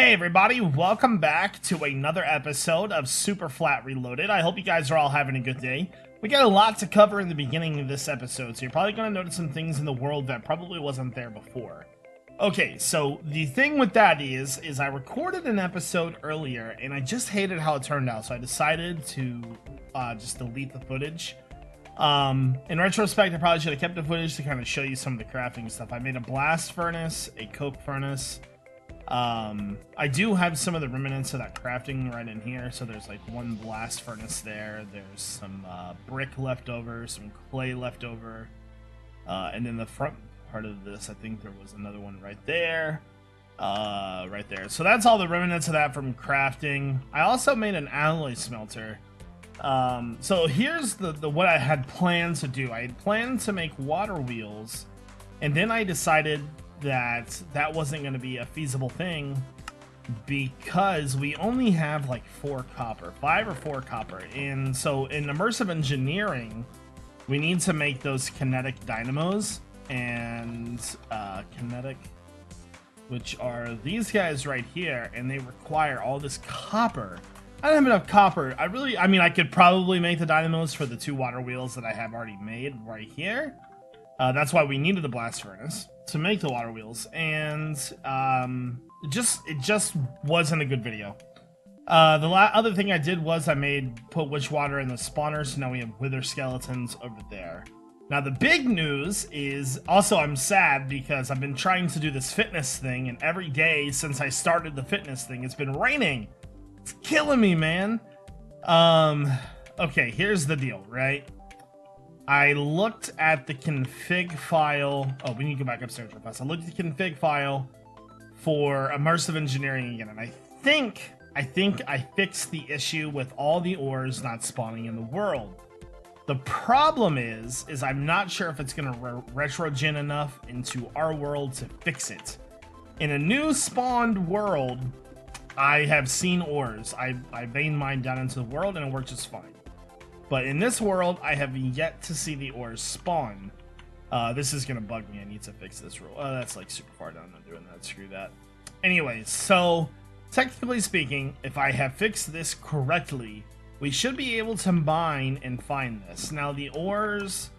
Hey everybody, welcome back to another episode of Superflat Reloaded. I hope you guys are all having a good day. We got a lot to cover in the beginning of this episode, so you're probably going to notice some things in the world that probably wasn't there before. Okay, so the thing with that is I recorded an episode earlier, and I just hated how it turned out, so I decided to just delete the footage. In retrospect, I probably should have kept the footage to kind of show you some of the crafting stuff. I made a blast furnace, a coke furnace. I do have some of the remnants of that crafting right in here. So there's like one blast furnace there. There's some brick left over, some clay left over. And then the front part of this, I think there was another one right there. Right there. So that's all the remnants of that from crafting. I also made an alloy smelter. So here's the what I had planned to do. I had planned to make water wheels, and then I decided that wasn't going to be a feasible thing because we only have like 5 or 4 copper. And so in immersive engineering, we need to make those kinetic dynamos and kinetic, which are these guys right here, and they require all this copper. I don't have enough copper. I mean, I could probably make the dynamos for the 2 water wheels that I have already made right here. That's why we needed the blast furnace to make the water wheels, and it just wasn't a good video. The other thing I did was I put witch water in the spawners, so now we have wither skeletons over there. Now the big news is also I'm sad because I've been trying to do this fitness thing, and every day since I started the fitness thing, it's been raining. It's killing me, man. Okay, here's the deal, right? I looked at the config file. Oh, we need to go back upstairs real fast. I looked at the config file for immersive engineering again, and I think I fixed the issue with all the ores not spawning in the world. The problem is I'm not sure if it's gonna retrogen enough into our world to fix it. In a new spawned world, I have seen ores. I vein mined down into the world, and it worked just fine. But in this world, I have yet to see the ores spawn. This is gonna bug me. I need to fix this rule. Oh, that's like super far down. I'm not doing that. Screw that. Anyways, so technically speaking, if I have fixed this correctly, we should be able to mine and find this. Now, the ores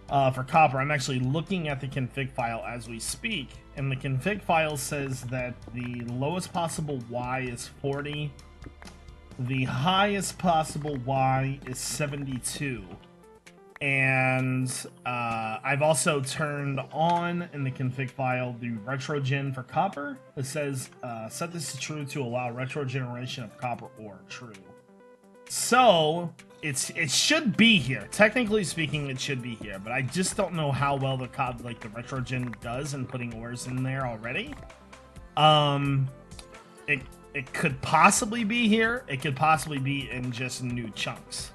for copper, I'm actually looking at the config file as we speak, and the config file says that the lowest possible Y is 40. The highest possible Y is 72. And I've also turned on in the config file the retrogen for copper. It says set this to true to allow retrogeneration of copper ore. True. So it should be here. Technically speaking, it should be here, but I just don't know how well the retrogen does in putting ores in there already. It could possibly be here. It could possibly be in just new chunks.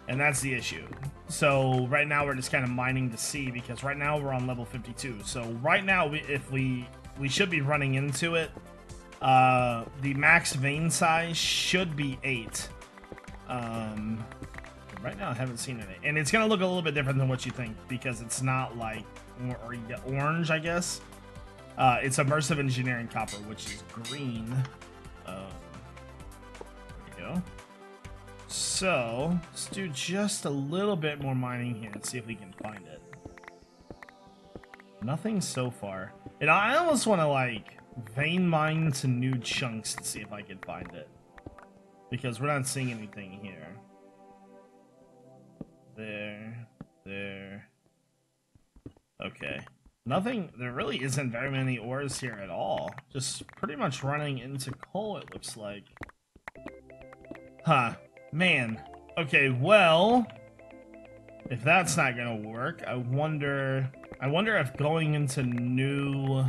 And that's the issue. So right now we're just kind of mining to see, because right now we're on level 52. So right now, we should be running into it. The max vein size should be 8. Right now I haven't seen it. And it's going to look a little bit different than what you think, because it's not like orange, I guess. It's immersive engineering copper, which is green. There we go. So let's do just a little bit more mining here and see if we can find it. Nothing so far. And I almost want to like vein mine to new chunks to see if I can find it, because we're not seeing anything here. There. Okay. Nothing. There really isn't very many ores here at all. Just pretty much running into coal, it looks like. Huh. Man. Okay, well, if that's not gonna work, I wonder if going into a new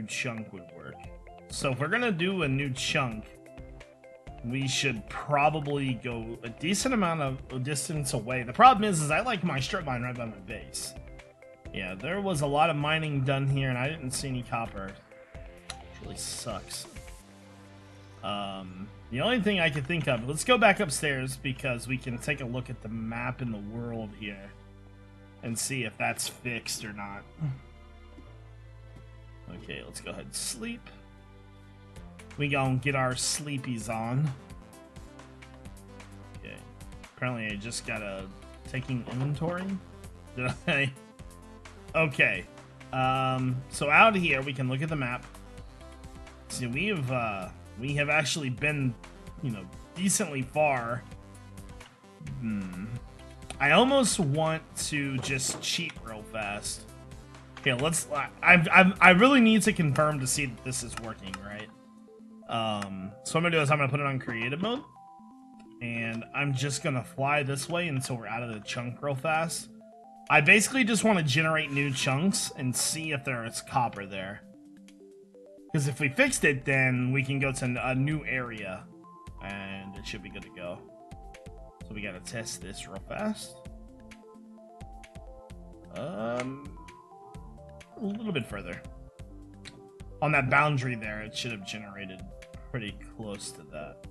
chunk would work. So if we're gonna do a new chunk, we should probably go a decent amount of distance away. The problem is I like my strip mine right by my base. Yeah, there was a lot of mining done here, and I didn't see any copper. It really sucks. The only thing I could think of, let's go back upstairs, because we can take a look at the map in the world here and see if that's fixed or not. Okay, let's go ahead and sleep. We gonna get our sleepies on. Okay. Apparently I just gotta taking inventory. Did I? Okay. So out here we can look at the map. See, we have actually been, you know, decently far. I almost want to just cheat real fast. Okay, let's. I really need to confirm to see that this is working, right? So what I'm gonna do is I'm gonna put it on creative mode, and I'm just gonna fly this way until we're out of the chunk real fast. I basically just want to generate new chunks and see if there is copper there. Because if we fixed it, then we can go to a new area, and it should be good to go. So we gotta test this real fast. A little bit further. On that boundary there, it should have generated pretty close to that.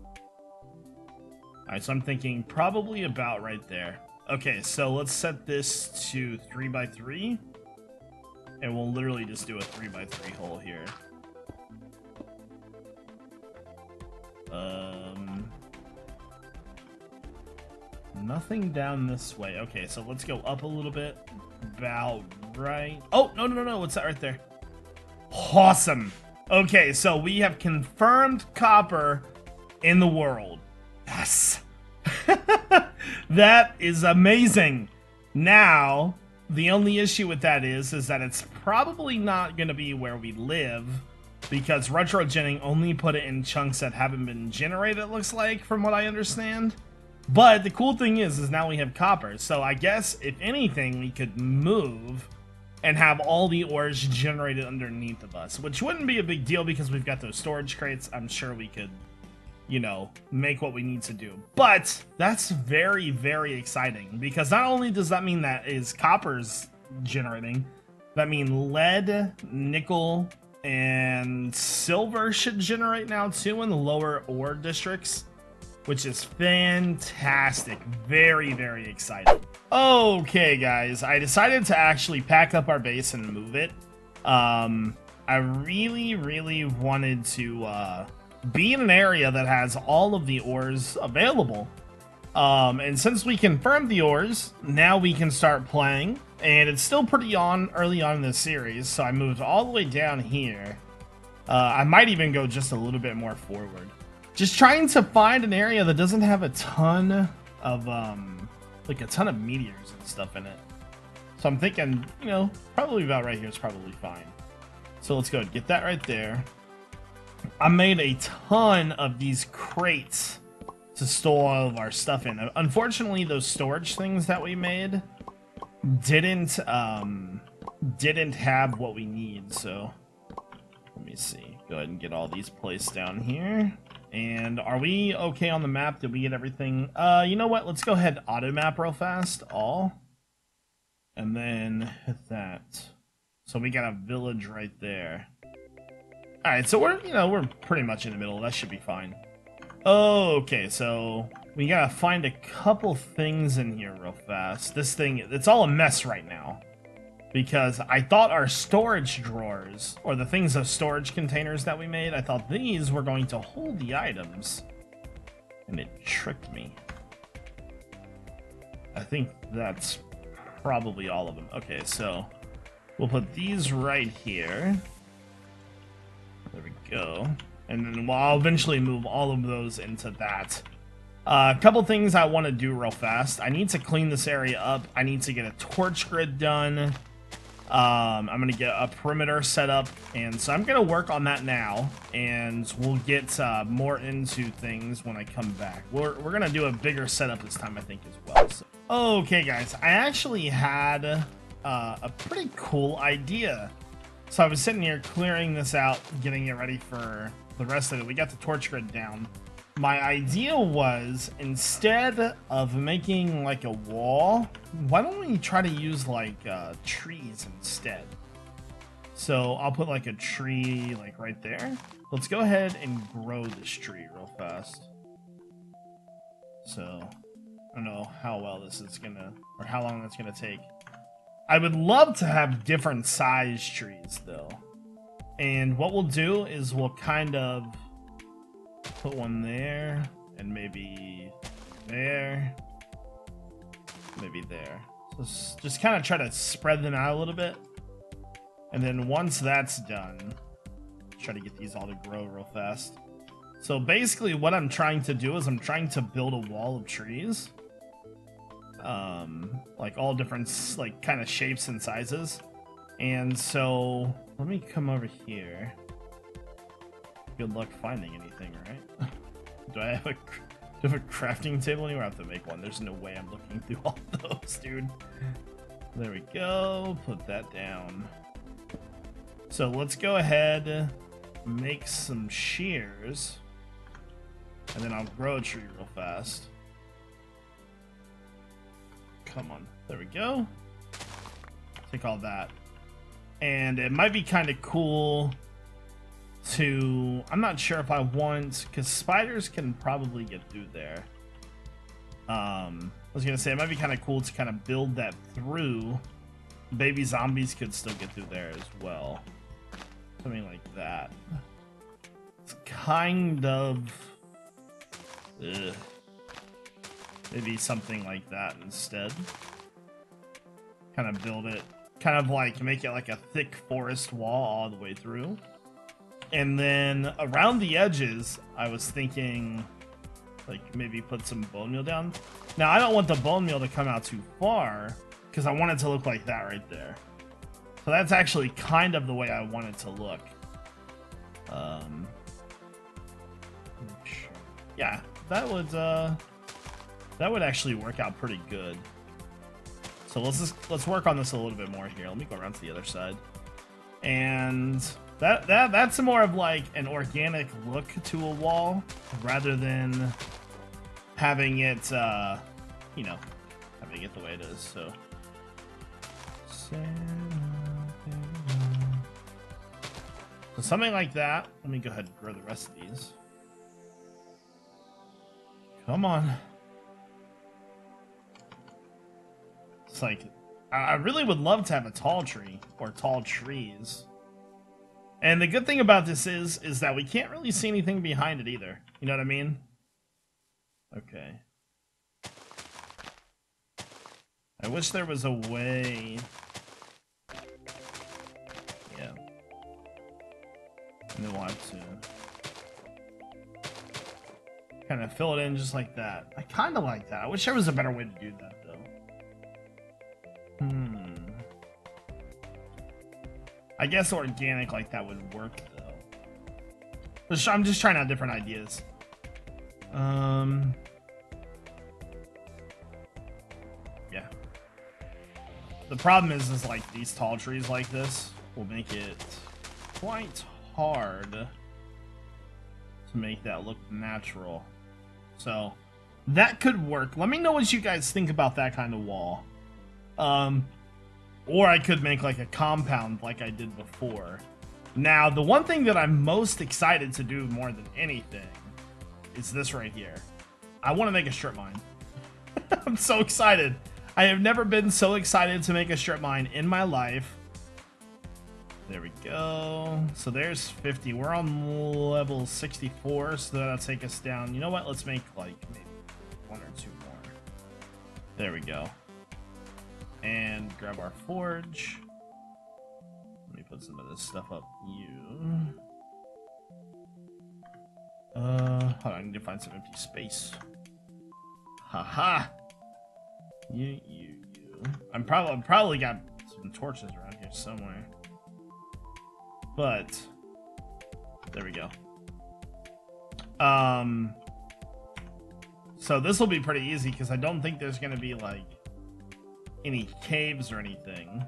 Alright, so I'm thinking probably about right there. Okay, so let's set this to 3x3. And we'll literally just do a 3x3 hole here. Nothing down this way. Okay, so let's go up a little bit. About right. Oh, no. What's that right there? Awesome. Okay, so we have confirmed copper in the world. Yes. That is amazing. Now, the only issue with that is that it's probably not going to be where we live, because retrogenning only put it in chunks that haven't been generated, it looks like, from what I understand. But the cool thing is now we have copper, so I guess, if anything, we could move and have all the ores generated underneath of us, which wouldn't be a big deal because we've got those storage crates. I'm sure we could, you know, make what we need to do. But that's very, very exciting, because not only does that mean that is copper's generating, that means lead, nickel, and silver should generate now too in the lower ore districts, which is fantastic. Very, very exciting. Okay, guys, I decided to actually pack up our base and move it. I really, really wanted to be in an area that has all of the ores available. And since we confirmed the ores, now we can start playing. And it's still pretty early on in this series, so I moved all the way down here. I might even go just a little bit more forward. Just trying to find an area that doesn't have a ton of, like a ton of meteors and stuff in it. So I'm thinking, you know, probably about right here is probably fine. So let's go ahead and get that right there. I made a ton of these crates to store all of our stuff in. Unfortunately, those storage things that we made didn't have what we need, so let me see. Go ahead and get all these placed down here. And are we okay on the map? Did we get everything? You know what? Let's go ahead and auto map real fast. All. And then hit that. So we got a village right there. Alright, so we're pretty much in the middle. That should be fine. Okay, so we gotta find a couple things in here real fast. This thing, it's all a mess right now. Because I thought our storage drawers, or the things of storage containers that we made, I thought these were going to hold the items. And it tricked me. I think that's probably all of them. Okay, so we'll put these right here. There we go. And then I'll eventually move all of those into that. A couple things I want to do real fast. I need to clean this area up. I need to get a torch grid done. I'm going to get a perimeter set up, and so I'm going to work on that now, and we'll get more into things when I come back. We're going to do a bigger setup this time, I think, as well. So. Okay, guys, I actually had a pretty cool idea. So I was sitting here clearing this out, getting it ready for the rest of it. We got the torch grid down. My idea was, instead of making like a wall, why don't we try to use like trees instead? So I'll put like a tree like right there. Let's go ahead and grow this tree real fast. So I don't know how well this is gonna, or how long that's gonna take. I would love to have different size trees though. And what we'll do is we'll kind of put one there, and maybe there, maybe there. So just kind of try to spread them out a little bit. And then once that's done, try to get these all to grow real fast. So basically what I'm trying to do is I'm trying to build a wall of trees. Like all different like kind of shapes and sizes. And so let me come over here. Good luck finding anything, right? Do I have a crafting table anywhere? I have to make one. There's no way I'm looking through all those, dude. There we go. Put that down. So let's go ahead, make some shears, and then I'll grow a tree real fast. Come on. There we go. Take all that. And it might be kind of cool to... I'm not sure if I want... Because spiders can probably get through there. I was going to say, it might be kind of cool to kind of build that through. Baby zombies could still get through there as well. Something like that. It's kind of... Ugh. Maybe something like that instead. Kind of build it. Kind of like make it like a thick forest wall all the way through. And then around the edges, I was thinking like maybe put some bone meal down. Now I don't want the bone meal to come out too far because I want it to look like that right there. So that's actually kind of the way I want it to look. Yeah, that would actually work out pretty good. So let's work on this a little bit more here. Let me go around to the other side. And that's more of like an organic look to a wall rather than having it you know, having it the way it is. So something like that. Let me go ahead and grow the rest of these. Come on. It's like, I really would love to have a tall tree or tall trees. And the good thing about this is that we can't really see anything behind it either. You know what I mean? Okay. I wish there was a way. Yeah. And then we'll have to kind of fill it in just like that. I kind of like that. I wish there was a better way to do that, though. I guess organic like that would work, though. I'm just trying out different ideas. Yeah. The problem is like these tall trees like this will make it quite hard to make that look natural. So that could work. Let me know what you guys think about that kind of wall. Or I could make like a compound like I did before. Now, the one thing that I'm most excited to do more than anything is this right here. I want to make a strip mine. I'm so excited. I have never been so excited to make a strip mine in my life. There we go. So there's 50. We're on level 64, so that'll take us down. You know what? Let's make like maybe 1 or 2 more. There we go. And grab our forge. Let me put some of this stuff up. Hold on, I need to find some empty space. Haha. You. I'm probably got some torches around here somewhere. But there we go. So this will be pretty easy because I don't think there's gonna be like any caves or anything.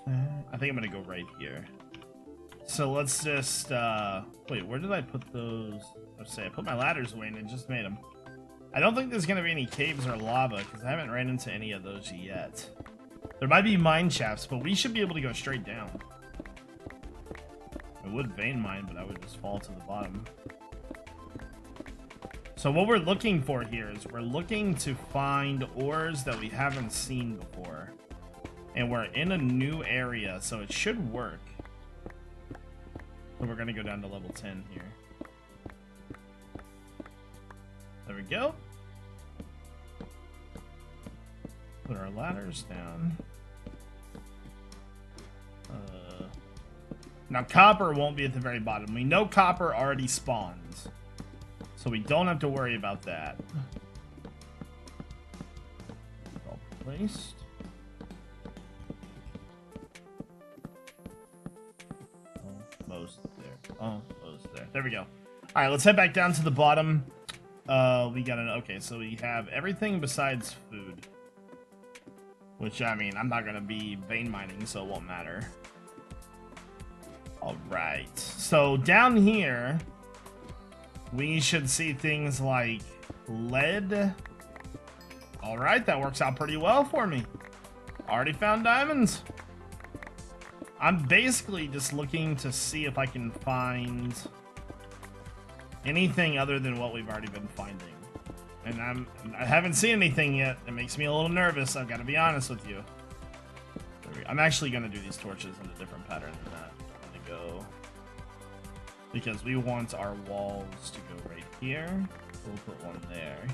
I think I'm gonna go right here. So let's just wait, where did I put those? Let's say I put my ladders away and it just made them. I don't think there's gonna be any caves or lava because I haven't ran into any of those yet. There might be mine shafts, but we should be able to go straight down. I would vein mine, but I would just fall to the bottom. So what we're looking for here is we're looking to find ores that we haven't seen before. And we're in a new area, so it should work. So we're gonna go down to level 10 here. There we go. Put our ladders down. Now copper won't be at the very bottom. We know copper already spawns, so we don't have to worry about that. All placed. Almost there. Almost there. There we go. All right, let's head back down to the bottom. We got an okay. So we have everything besides food. Which, I mean, I'm not going to be vein mining, so it won't matter. Alright. So, down here, we should see things like lead. Alright, that works out pretty well for me. Already found diamonds. I'm basically just looking to see if I can find anything other than what we've already been finding. And I haven't seen anything yet. It makes me a little nervous, I've got to be honest with you. I'm actually going to do these torches in a different pattern than that. I'm going to go... Because we want our walls to go right here. We'll put one there.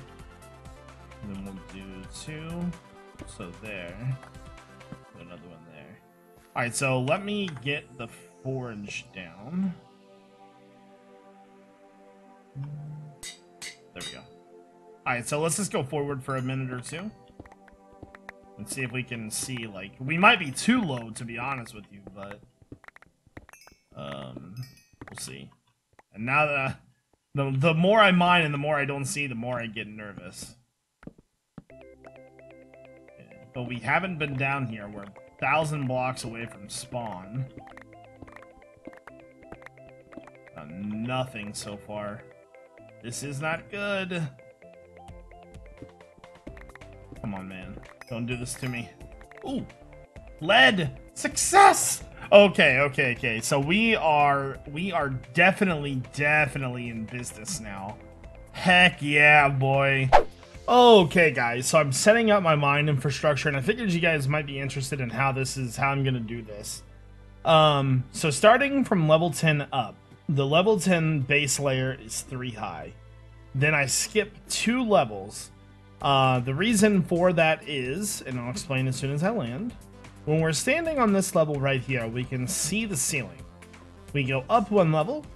And then we'll do two. So there. Put another one there. Alright, so let me get the forge down. There we go. Alright, so let's just go forward for a minute or two. And see if we can see, like... We might be too low, to be honest with you, but... we'll see. And now that... The more I mine and the more I don't see, the more I get nervous. Okay. But we haven't been down here. We're 1,000 blocks away from spawn. Nothing so far. This is not good. Come on, man. Don't do this to me. Ooh. Lead! Success! Okay. So we are definitely in business now. Heck yeah, boy. Okay, guys. So I'm setting up my mine infrastructure, and I figured you guys might be interested in how I'm gonna do this. So starting from level 10 up, the level 10 base layer is 3 high. Then I skip 2 levels. The reason for that is, and I'll explain as soon as I land, when we're standing on this level right here, we can see the ceiling. We go up 1 level,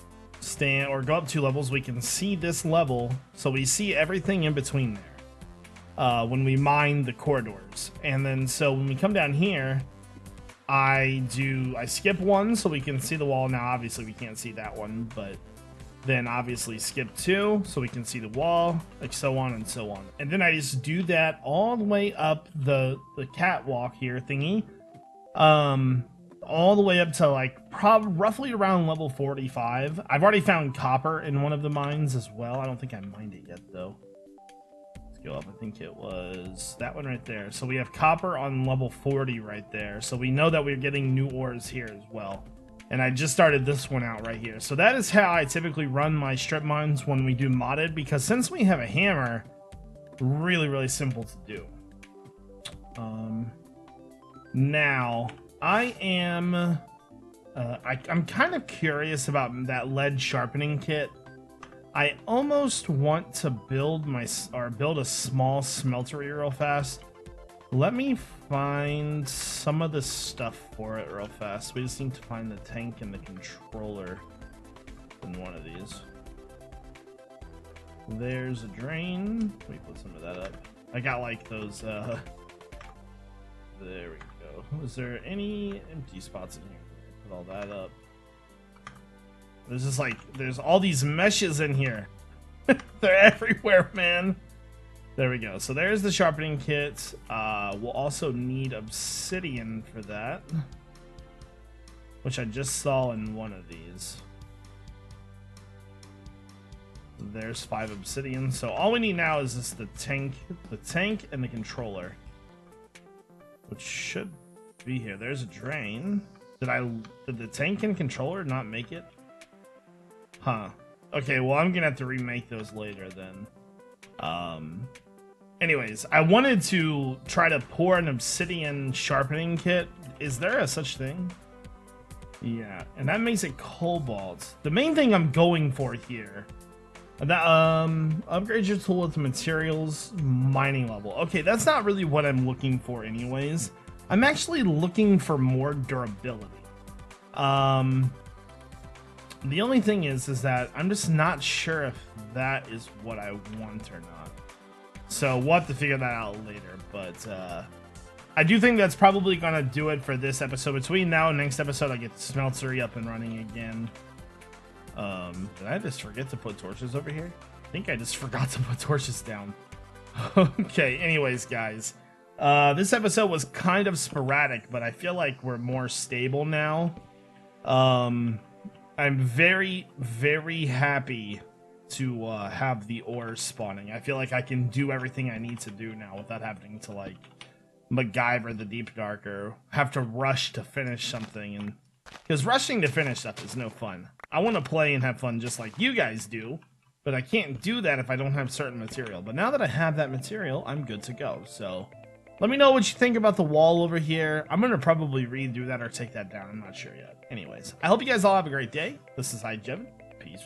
go up 2 levels, we can see this level, so we see everything in between there when we mine the corridors. And then so when we come down here, I skip 1 so we can see the wall. Now obviously we can't see that one, but then obviously skip 2 so we can see the wall, like so on and so on. And then I just do that all the way up the catwalk here thingy, all the way up to like roughly around level 45. I've already found copper in one of the mines as well. I don't think I mined it yet though. Let's go up. I think it was that one right there. So we have copper on level 40 right there. So we know that we're getting new ores here as well. And I just started this one out right here. So that is how I typically run my strip mines when we do modded, because since we have a hammer, really simple to do. Now I am I'm kind of curious about that lead sharpening kit. I almost want to build a small smeltery real fast. Let me find some of the stuff for it real fast. We just need to find the tank and the controller in one of these. There's a drain. Let me put some of that up. I got like those, there we go. Is there any empty spots in here? Put all that up. There's just like, there's all these meshes in here. They're everywhere, man. There we go. So there's the sharpening kit. We'll also need obsidian for that, which I just saw in one of these. There's 5 obsidian. So all we need now is just the tank and the controller, which should be here. There's a drain. Did the tank and controller not make it? Huh. Okay, well I'm gonna have to remake those later then. Anyways, I wanted to try to pour an obsidian sharpening kit. Is there a such thing? Yeah, and that makes it cobalt. The main thing I'm going for here, that upgrade your tool with materials mining level. Okay, that's not really what I'm looking for anyways. I'm actually looking for more durability. The only thing is that I'm just not sure if that is what I want or not. So we'll have to figure that out later, but I do think that's probably gonna do it for this episode. Between now and next episode, I get the smeltery up and running again. Did I just forget to put torches over here? I think I just forgot to put torches down. Okay, anyways, guys. This episode was kind of sporadic, but I feel like we're more stable now. I'm very, very happy to have the ores spawning. I feel like I can do everything I need to do now without having to, like, MacGyver the Deep Dark or have to rush to finish something. And because rushing to finish stuff is no fun. I want to play and have fun just like you guys do, but I can't do that if I don't have certain material. But now that I have that material, I'm good to go. So let me know what you think about the wall over here. I'm going to probably redo that or take that down. I'm not sure yet. Anyways, I hope you guys all have a great day. This is iJevin. Peace.